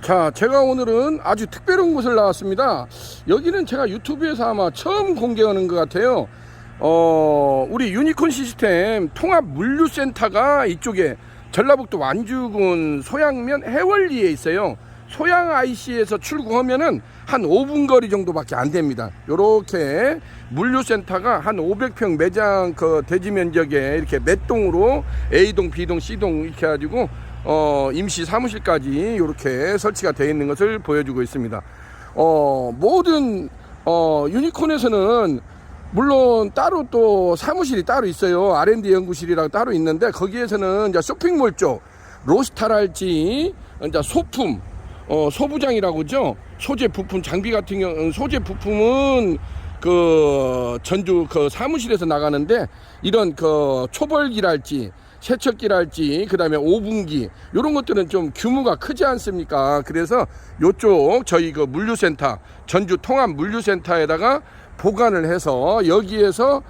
자, 제가 오늘은 아주 특별한 곳을 나왔습니다. 여기는 제가 유튜브에서 아마 처음 공개하는 것 같아요. 우리 유니콘 시스템 통합 물류센터가 이쪽에 전라북도 완주군 소양면 해월리에 있어요. 소양 IC에서 출구하면은 한 5분 거리 정도밖에 안 됩니다. 요렇게 물류센터가 한 500평 매장 그 대지 면적에 이렇게 몇 동으로 A동, B동, C동 이렇게 해가지고 임시 사무실까지 이렇게 설치가 되어 있는 것을 보여주고 있습니다. 모든 유니콘에서는 물론 따로 또 사무실이 따로 있어요. R&D 연구실이라고 따로 있는데 거기에서는 이제 쇼핑몰 쪽 로스타랄지 이제 소품 소부장이라고 하죠. 소재 부품 장비 같은 경우 소재 부품은 그 전주 그 사무실에서 나가는데 이런 그 초벌기랄지 세척기랄지 그 다음에 오분기 이런 것들은 좀 규모가 크지 않습니까? 그래서 요쪽 저희 그 물류센터 전주 통합 물류센터에다가 보관을 해서 여기에서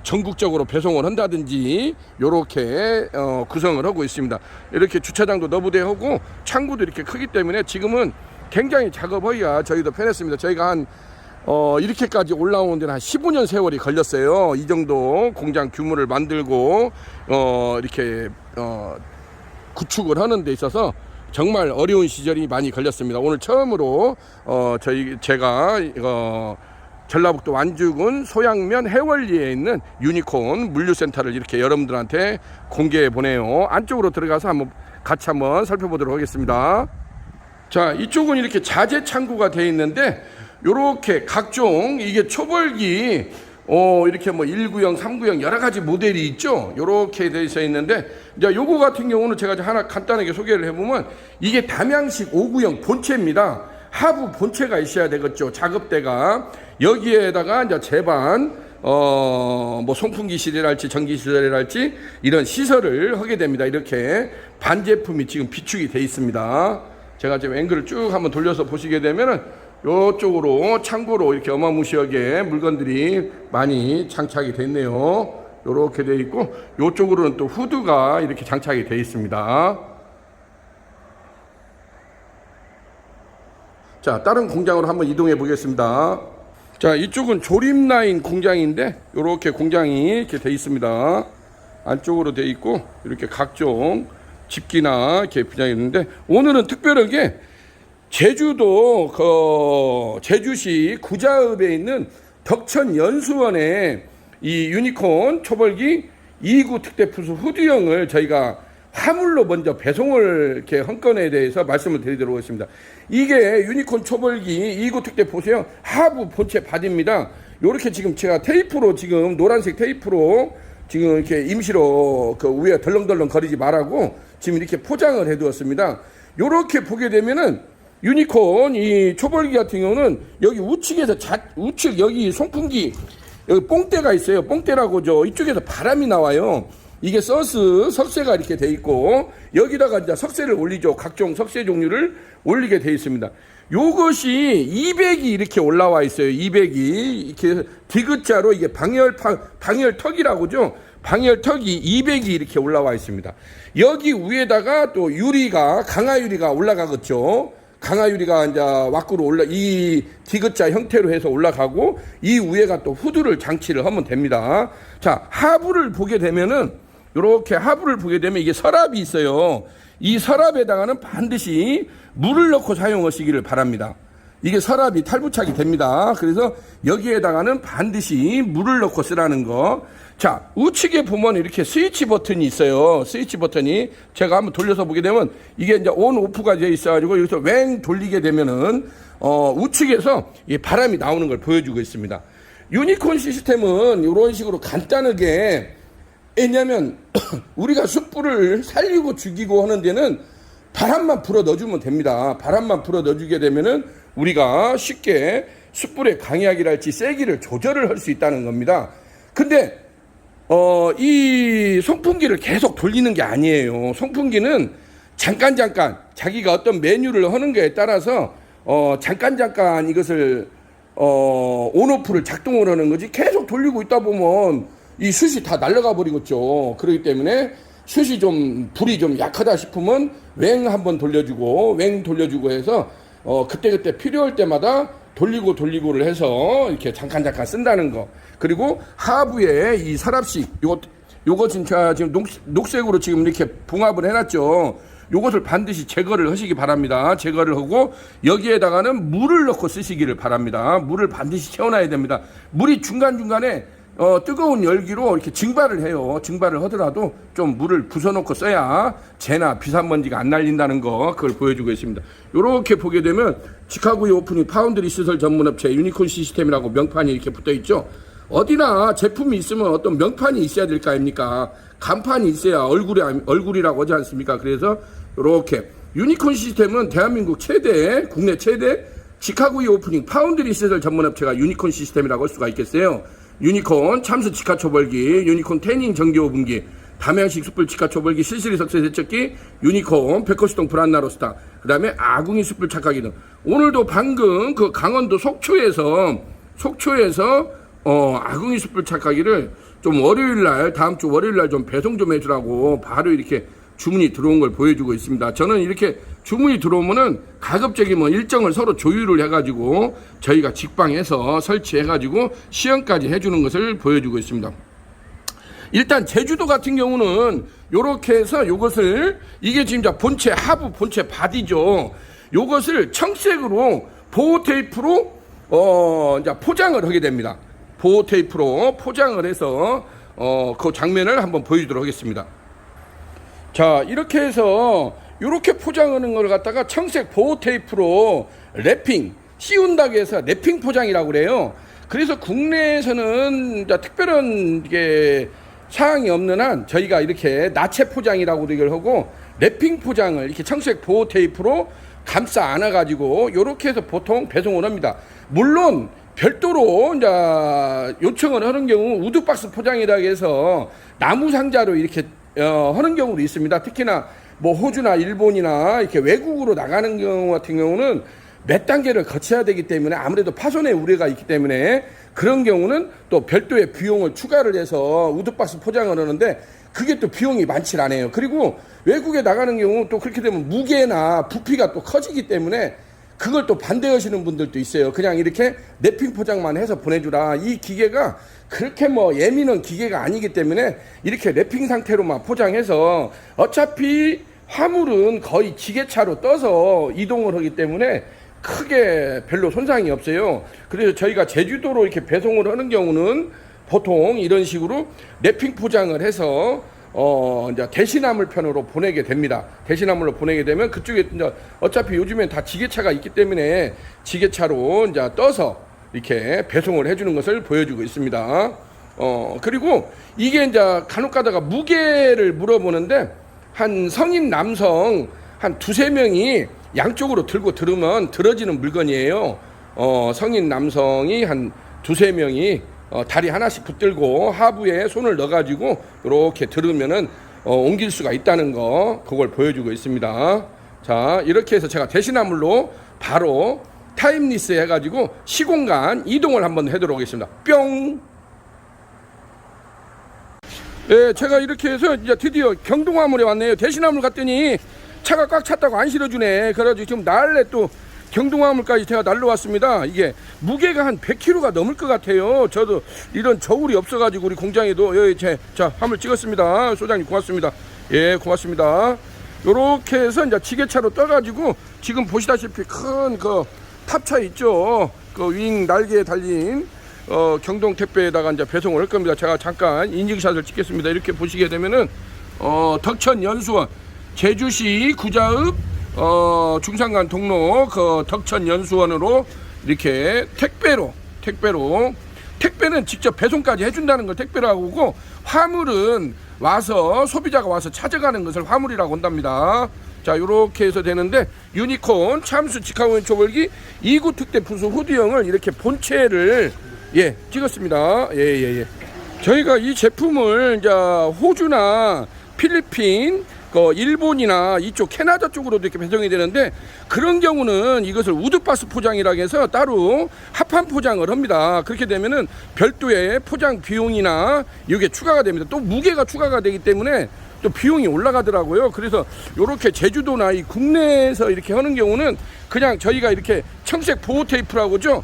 전국적으로 배송을 한다든지 요렇게 구성을 하고 있습니다. 이렇게 주차장도 너부대하고 창구도 이렇게 크기 때문에 지금은 굉장히 작업하기가 저희도 편했습니다. 저희가 한 이렇게까지 올라오는 데는 한 15년 세월이 걸렸어요. 이 정도 공장 규모를 만들고 이렇게 구축을 하는 데 있어서 정말 어려운 시절이 많이 걸렸습니다. 오늘 처음으로 제가 전라북도 완주군 소양면 해월리에 있는 유니콘 물류센터를 이렇게 여러분들한테 공개해 보네요. 안쪽으로 들어가서 같이 한번 살펴보도록 하겠습니다. 자, 이쪽은 이렇게 자재 창구가 되어 있는데 요렇게 각종 이게 초벌기 이렇게 1구형, 3구형 여러 가지 모델이 있죠. 요렇게 되어 있는데 이제 요거 같은 경우는 제가 하나 간단하게 소개를 해보면 이게 담양식 5구형 본체입니다. 하부 본체가 있어야 되겠죠. 작업대가 여기에다가 이제 제반 송풍기실이랄지 전기시설이랄지 이런 시설을 하게 됩니다. 이렇게 반제품이 지금 비축이 되어 있습니다. 제가 지금 앵글을 쭉 한번 돌려서 보시게 되면은 요쪽으로 창고로 이렇게 어마무시하게 물건들이 많이 장착이 됐네요. 요렇게 되어 있고 요쪽으로는 또 후드가 이렇게 장착이 되어 있습니다. 자, 다른 공장으로 한번 이동해 보겠습니다. 자, 이쪽은 조립 라인 공장인데 요렇게 공장이 이렇게 되어 있습니다. 안쪽으로 되어 있고 이렇게 각종 집기나 이렇게 분양이 있는데 오늘은 특별하게 제주도 제주시 구자읍에 있는 덕천연수원에 이 유니콘 초벌기 2구 특대푸수 후드형을 저희가 화물로 먼저 배송을 이렇게 한 건에 대해서 말씀을 드리도록 하겠습니다. 이게 유니콘 초벌기 2구 특대푸수형 하부 본체 바디입니다. 요렇게 지금 제가 테이프로 지금 노란색 테이프로 지금 이렇게 임시로 그 위에 덜렁덜렁 거리지 말라고 지금 이렇게 포장을 해 두었습니다. 요렇게 보게 되면은 유니콘 이 초벌기 같은 경우는 여기 우측에서 우측 여기 송풍기 여기 뽕대가 있어요. 뽕대라고죠. 이쪽에서 바람이 나와요. 이게 석쇠가 이렇게 돼 있고 여기다가 이제 석쇠를 올리죠. 각종 석쇠 종류를 올리게 돼 있습니다. 요것이 200이 이렇게 올라와 있어요. 200이 이렇게 디귿자로 이게 방열턱이라고죠. 방열턱이 200이 이렇게 올라와 있습니다. 여기 위에다가 또 유리가 강화유리가 올라가겠죠. 강화유리가 이제 밖으로 이 디귿자 형태로 해서 올라가고 이 위에가 또 후드를 장치를 하면 됩니다. 자, 하부를 보게 되면은 이렇게 하부를 보게 되면 이게 서랍이 있어요. 이 서랍에다가는 반드시 물을 넣고 사용하시기를 바랍니다. 이게 서랍이 탈부착이 됩니다. 그래서 여기에다가는 반드시 물을 넣고 쓰라는 거. 자, 우측에 보면 이렇게 스위치 버튼이 있어요. 스위치 버튼이 제가 한번 돌려서 보게 되면 이게 이제 온 오프가 되어 있어가지고 여기서 웽 돌리게 되면은 우측에서 이 바람이 나오는 걸 보여주고 있습니다. 유니콘 시스템은 이런 식으로 간단하게 왜냐면 우리가 숯불을 살리고 죽이고 하는 데는 바람만 불어 넣어주면 됩니다. 바람만 불어 넣어주게 되면은 우리가 쉽게 숯불의 강약이랄지 세기를 조절을 할 수 있다는 겁니다. 근데 이 송풍기를 계속 돌리는 게 아니에요. 송풍기는 잠깐 자기가 어떤 메뉴를 하는 거에 따라서 잠깐 이것을 온오프를 작동을 하는 거지 계속 돌리고 있다 보면 이 숯이 다 날아가 버리겠죠. 그렇기 때문에 숯이 좀 불이 좀 약하다 싶으면 웽 한번 돌려주고 해서 그때 필요할 때마다 돌리고를 해서 이렇게 잠깐 쓴다는 거. 그리고 하부에 이 서랍식 요거 진짜 지금 녹색으로 지금 이렇게 봉합을 해놨죠. 요것을 반드시 제거를 하시기 바랍니다. 제거를 하고 여기에다가는 물을 넣고 쓰시기를 바랍니다. 물을 반드시 채워놔야 됩니다. 물이 중간중간에 뜨거운 열기로 이렇게 증발을 해요. 증발을 하더라도 좀 물을 부숴놓고 써야 재나 비산먼지가 안 날린다는 거, 그걸 보여주고 있습니다. 요렇게 보게 되면 치카고의 오프닝 파운드리 시설 전문업체 유니콘 시스템이라고 명판이 이렇게 붙어 있죠. 어디나 제품이 있으면 어떤 명판이 있어야 될 거 아닙니까? 간판이 있어야 얼굴이라고 하지 않습니까? 그래서 요렇게 유니콘 시스템은 대한민국 국내 최대 치카고의 오프닝 파운드리 시설 전문업체가 유니콘 시스템이라고 할 수가 있겠어요. 유니콘 참수 치카 초벌기, 유니콘 태닝 전기 오븐기, 담양식 숯불 치카 초벌기, 실시리 석쇠 세척기, 유니콘 백호수동 브란나로스타, 그 다음에 아궁이 숯불 착화기 등. 오늘도 방금 그 강원도 속초에서 아궁이 숯불 착화기를 좀 다음 주 월요일날 좀 배송 좀 해주라고 바로 이렇게 주문이 들어온 걸 보여주고 있습니다. 저는 이렇게 주문이 들어오면은 가급적이면 일정을 서로 조율을 해가지고 저희가 직방해서 설치해가지고 시연까지 해주는 것을 보여주고 있습니다. 일단 제주도 같은 경우는 요렇게 해서 요것을, 이게 지금 본체 하부 본체 바디죠. 요것을 청색으로 보호 테이프로 이제 포장을 하게 됩니다. 보호 테이프로 포장을 해서 그 장면을 한번 보여주도록 하겠습니다. 자, 이렇게 해서 이렇게 포장하는 걸 갖다가 청색 보호 테이프로 랩핑 씌운다고 해서 랩핑 포장이라고 그래요. 그래서 국내에서는 특별한 이게 사항이 없는 한 저희가 이렇게 나체 포장이라고 이걸 하고 랩핑 포장을 이렇게 청색 보호 테이프로 감싸 안아 가지고 이렇게 해서 보통 배송을 합니다. 물론 별도로 이제 요청을 하는 경우 우드박스 포장이라고 해서 나무 상자로 이렇게 하는 경우도 있습니다. 특히나 뭐 호주나 일본이나 이렇게 외국으로 나가는 경우 같은 경우는 몇 단계를 거쳐야 되기 때문에 아무래도 파손의 우려가 있기 때문에 그런 경우는 또 별도의 비용을 추가를 해서 우드박스 포장을 하는데 그게 또 비용이 많지 않아요. 그리고 외국에 나가는 경우 또 그렇게 되면 무게나 부피가 또 커지기 때문에 그걸 또 반대하시는 분들도 있어요. 그냥 이렇게 랩핑 포장만 해서 보내주라. 이 기계가 그렇게 뭐 예민한 기계가 아니기 때문에 이렇게 랩핑 상태로만 포장해서 어차피 화물은 거의 지게차로 떠서 이동을 하기 때문에 크게 별로 손상이 없어요. 그래서 저희가 제주도로 이렇게 배송을 하는 경우는 보통 이런 식으로 랩핑 포장을 해서 이제 대신화물 편으로 보내게 됩니다. 대신화물로 보내게 되면 그쪽에 이제 어차피 요즘엔 다 지게차가 있기 때문에 지게차로 이제 떠서 이렇게 배송을 해주는 것을 보여주고 있습니다. 그리고 이게 이제 간혹 가다가 무게를 물어보는데 한 성인 남성 한 두세 명이 양쪽으로 들고 들으면 들어지는 물건이에요. 성인 남성이 한 두세 명이 다리 하나씩 붙들고 하부에 손을 넣어가지고 이렇게 들으면은 옮길 수가 있다는 거, 그걸 보여주고 있습니다. 자, 이렇게 해서 제가 대신화물로 바로 타임리스 해가지고 시공간 이동을 한번 해도록 하겠습니다. 뿅! 예, 제가 이렇게 해서 이제 드디어 경동화물에 왔네요. 대신화물 갔더니 차가 꽉 찼다고 안 실어주네. 그래가지고 지금 날래 또 경동화물까지 제가 날라왔습니다. 이게 무게가 한 100kg가 넘을 것 같아요. 저도 이런 저울이 없어가지고 우리 공장에도 여기 자 화물 찍었습니다. 소장님 고맙습니다. 예, 고맙습니다. 요렇게 해서 이제 지게차로 떠가지고 지금 보시다시피 큰 그 탑차 있죠. 그 윙 날개에 달린 경동 택배에다가 이제 배송을 할 겁니다. 제가 잠깐 인증샷을 찍겠습니다. 이렇게 보시게 되면은 덕천 연수원 제주시 구자읍 중산간 동로 그 덕천 연수원으로 이렇게 택배는 직접 배송까지 해준다는 걸 택배라고 하고 화물은 와서 소비자가 와서 찾아가는 것을 화물이라고 한답니다. 자, 요렇게 해서 되는데 유니콘 참수 직화원 초벌기 2구 특대 부수 후드형을 이렇게 본체를 찍었습니다. 저희가 이 제품을 이제 호주나 필리핀 일본이나 이쪽 캐나다 쪽으로도 이렇게 배송이 되는데 그런 경우는 이것을 우드박스 포장이라고 해서 따로 합판 포장을 합니다. 그렇게 되면은 별도의 포장 비용이나 이게 추가가 됩니다. 또 무게가 추가가 되기 때문에 또 비용이 올라가더라고요. 그래서 이렇게 제주도나 이 국내에서 이렇게 하는 경우는 그냥 저희가 이렇게 청색 보호 테이프라고죠.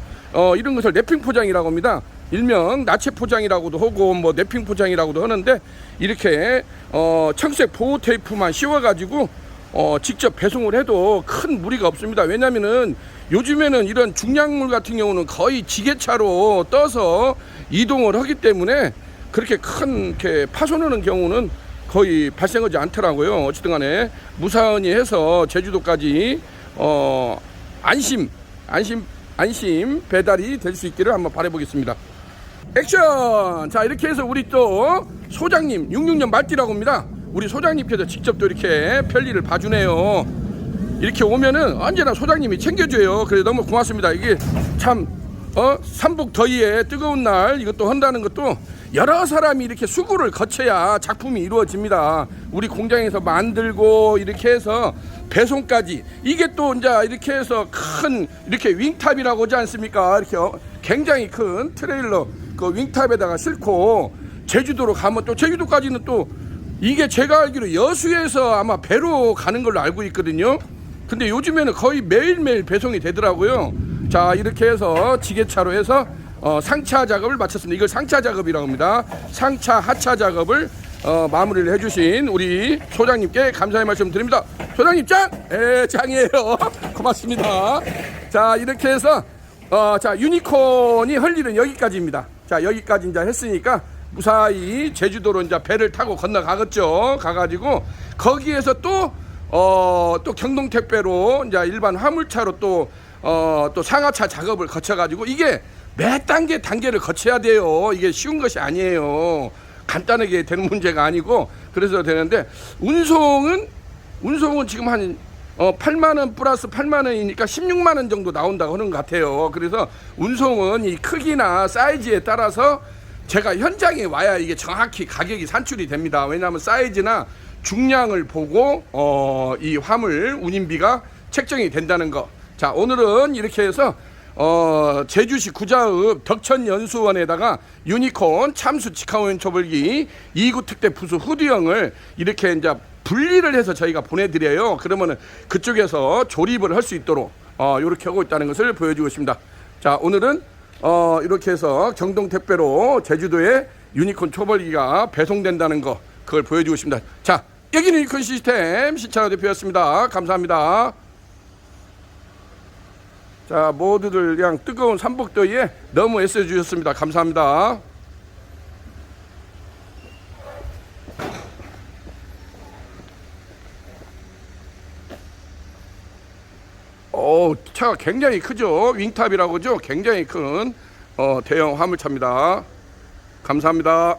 이런 것을 랩핑 포장이라고 합니다. 일명 나체 포장이라고도 하고 뭐 랩핑 포장이라고도 하는데 이렇게 청색 보호 테이프만 씌워가지고 직접 배송을 해도 큰 무리가 없습니다. 왜냐면은 요즘에는 이런 중량물 같은 경우는 거의 지게차로 떠서 이동을 하기 때문에 그렇게 큰 이렇게 파손하는 경우는 거의 발생하지 않더라고요. 어쨌든 간에 무사히 해서 제주도까지 안심 배달이 될 수 있기를 한번 바라보겠습니다. 액션! 자, 이렇게 해서 우리 또 소장님 66년 말띠라고 합니다. 우리 소장님께서 직접 또 이렇게 편리를 봐주네요. 이렇게 오면은 언제나 소장님이 챙겨줘요. 그래서 너무 고맙습니다. 이게 참 삼복 더위에 뜨거운 날 이것도 한다는 것도 여러 사람이 이렇게 수고를 거쳐야 작품이 이루어집니다. 우리 공장에서 만들고 이렇게 해서 배송까지 이게 또 이제 이렇게 해서 큰 이렇게 윙탑이라고 하지 않습니까? 이렇게 굉장히 큰 트레일러 그 윙탑에다가 싣고 제주도로 가면 또 제주도까지는 또 이게 제가 알기로 여수에서 아마 배로 가는 걸로 알고 있거든요. 근데 요즘에는 거의 매일매일 배송이 되더라고요. 자, 이렇게 해서 지게차로 해서 상차 작업을 마쳤습니다. 이걸 상차 작업이라고 합니다. 상차 하차 작업을 마무리를 해주신 우리 소장님께 감사의 말씀 드립니다. 소장님 짱! 짱이에요. 고맙습니다. 자, 이렇게 해서 자, 유니콘이 할 일은 여기까지입니다. 자, 여기까지 이제 했으니까 무사히 제주도로 이제 배를 타고 건너가겠죠. 가가지고 거기에서 또 경동택배로 이제 일반 화물차로 또 상하차 작업을 거쳐가지고 이게 몇 단계를 거쳐야 돼요. 이게 쉬운 것이 아니에요. 간단하게 되는 문제가 아니고 그래서 되는데 운송은 지금 한 8만원 플러스 8만원이니까 16만원 정도 나온다고 하는 것 같아요. 그래서 운송은 이 크기나 사이즈에 따라서 제가 현장에 와야 이게 정확히 가격이 산출이 됩니다. 왜냐하면 사이즈나 중량을 보고 이 화물 운임비가 책정이 된다는 거. 자, 오늘은 이렇게 해서 제주시 구자읍 덕천연수원에다가 유니콘 참수 직화오염 초벌기 2구 특대 부수 후드형을 이렇게 이제 분리를 해서 저희가 보내드려요. 그러면은 그쪽에서 조립을 할 수 있도록 이렇게 하고 있다는 것을 보여주고 있습니다. 자, 오늘은 이렇게 해서 경동택배로 제주도에 유니콘 초벌기가 배송된다는 거 그걸 보여주고 있습니다. 자, 여기는 유니콘 시스템 시찬호 대표였습니다. 감사합니다. 자, 모두들 그냥 뜨거운 삼복더위에 너무 애써주셨습니다. 감사합니다. 차가 굉장히 크죠. 윙탑이라고 하죠. 굉장히 큰 대형 화물차입니다. 감사합니다.